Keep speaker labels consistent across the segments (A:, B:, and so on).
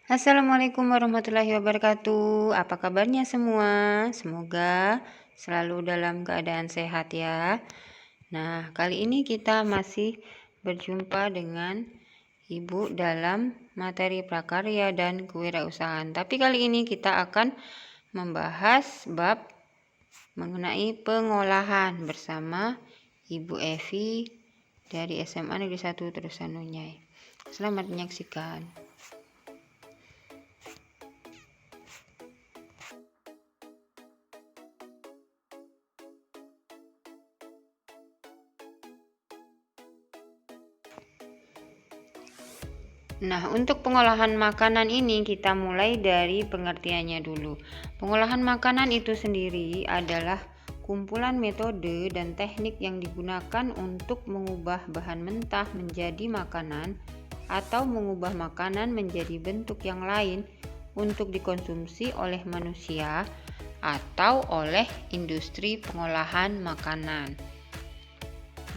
A: Assalamualaikum warahmatullahi wabarakatuh. Apa kabarnya semua? Semoga selalu dalam keadaan sehat ya. Nah, kali ini kita masih berjumpa dengan Ibu dalam materi prakarya dan kewirausahaan. Tapi kali ini kita akan membahas bab mengenai pengolahan bersama Ibu Evi dari SMA Negeri 1 Terusan Nunyai. Selamat menyaksikan. Nah, untuk pengolahan makanan ini kita mulai dari pengertiannya dulu. Pengolahan makanan itu sendiri adalah kumpulan metode dan teknik yang digunakan untuk mengubah bahan mentah menjadi makanan atau mengubah makanan menjadi bentuk yang lain untuk dikonsumsi oleh manusia atau oleh industri pengolahan makanan.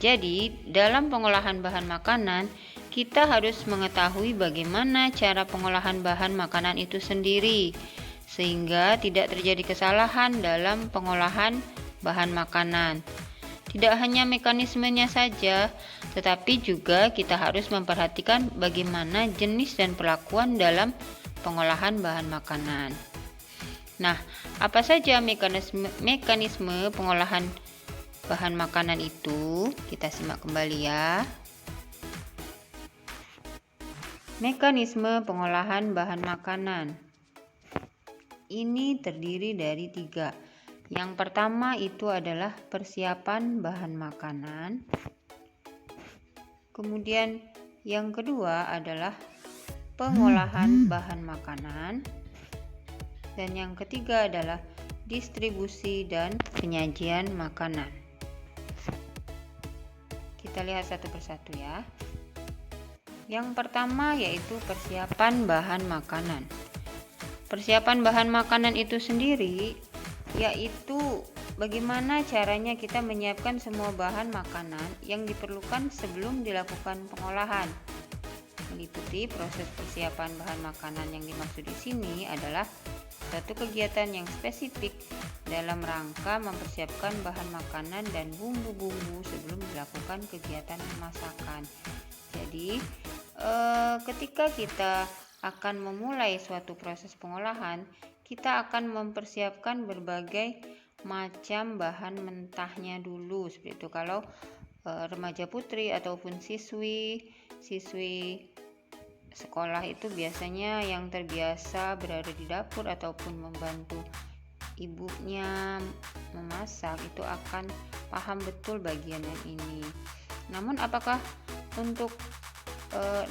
A: Jadi, dalam pengolahan bahan makanan, kita harus mengetahui bagaimana cara pengolahan bahan makanan itu sendiri, sehingga tidak terjadi kesalahan dalam pengolahan bahan makanan. Tidak hanya mekanismenya saja, tetapi juga kita harus memperhatikan bagaimana jenis dan perlakuan dalam pengolahan bahan makanan. Nah, apa saja mekanisme pengolahan bahan makanan itu? Kita simak kembali ya. Mekanisme pengolahan bahan makanan ini terdiri dari 3. Yang pertama itu adalah persiapan bahan makanan. Kemudian yang kedua adalah pengolahan bahan makanan. Dan yang ketiga adalah distribusi dan penyajian makanan. Kita lihat satu persatu ya. Yang pertama yaitu persiapan bahan makanan. Persiapan bahan makanan itu sendiri yaitu bagaimana caranya kita menyiapkan semua bahan makanan yang diperlukan sebelum dilakukan pengolahan. Meliputi proses persiapan bahan makanan yang dimaksud di sini adalah satu kegiatan yang spesifik dalam rangka mempersiapkan bahan makanan dan bumbu-bumbu sebelum dilakukan kegiatan pemasakan. Jadi, ketika kita akan memulai suatu proses pengolahan, kita akan mempersiapkan berbagai macam bahan mentahnya dulu. Seperti itu kalau remaja putri ataupun siswi sekolah itu biasanya yang terbiasa berada di dapur ataupun membantu ibunya memasak itu akan paham betul bagian yang ini. Namun apakah untuk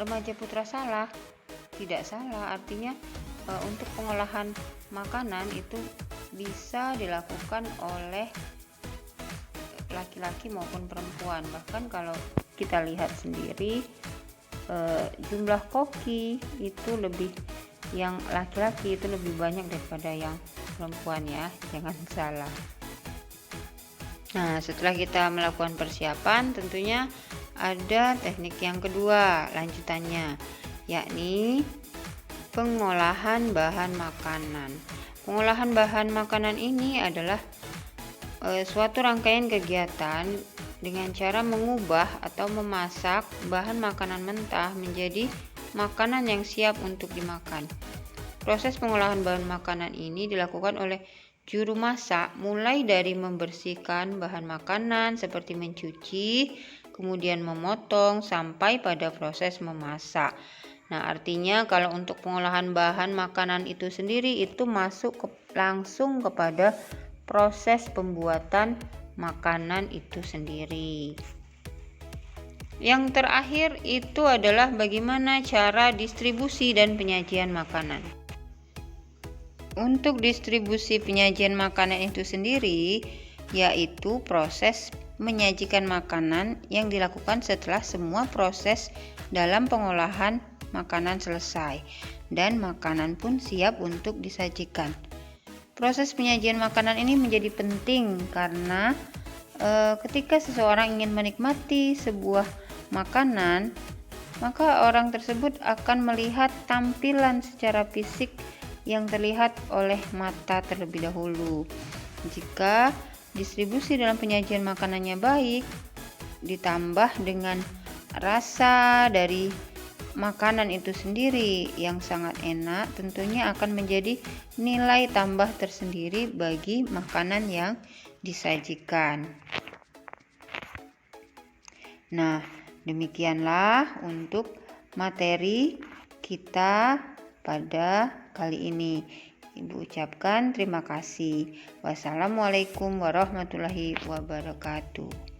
A: remaja putra salah? Tidak salah, artinya untuk pengolahan makanan itu bisa dilakukan oleh laki-laki maupun perempuan. Bahkan kalau kita lihat sendiri jumlah koki itu lebih, yang laki-laki itu lebih banyak daripada yang perempuan ya, jangan salah. Nah, setelah kita melakukan persiapan, tentunya ada teknik yang kedua lanjutannya, yakni pengolahan bahan makanan. Pengolahan bahan makanan ini adalah suatu rangkaian kegiatan dengan cara mengubah atau memasak bahan makanan mentah menjadi makanan yang siap untuk dimakan. Proses pengolahan bahan makanan ini dilakukan oleh juru masak mulai dari membersihkan bahan makanan seperti mencuci, kemudian memotong sampai pada proses memasak. Nah, artinya kalau untuk pengolahan bahan makanan itu sendiri itu masuk langsung kepada proses pembuatan makanan itu sendiri. Yang terakhir itu adalah bagaimana cara distribusi dan penyajian makanan. Untuk distribusi penyajian makanan itu sendiri yaitu proses menyajikan makanan yang dilakukan setelah semua proses dalam pengolahan makanan selesai dan makanan pun siap untuk disajikan. Proses penyajian makanan ini menjadi penting karena ketika seseorang ingin menikmati sebuah makanan maka orang tersebut akan melihat tampilan secara fisik yang terlihat oleh mata terlebih dahulu. Jika distribusi dalam penyajian makanannya baik, ditambah dengan rasa dari makanan itu sendiri yang sangat enak, tentunya akan menjadi nilai tambah tersendiri bagi makanan yang disajikan. Nah, demikianlah untuk materi kita pada kali ini. Ibu ucapkan terima kasih. Wassalamualaikum warahmatullahi wabarakatuh.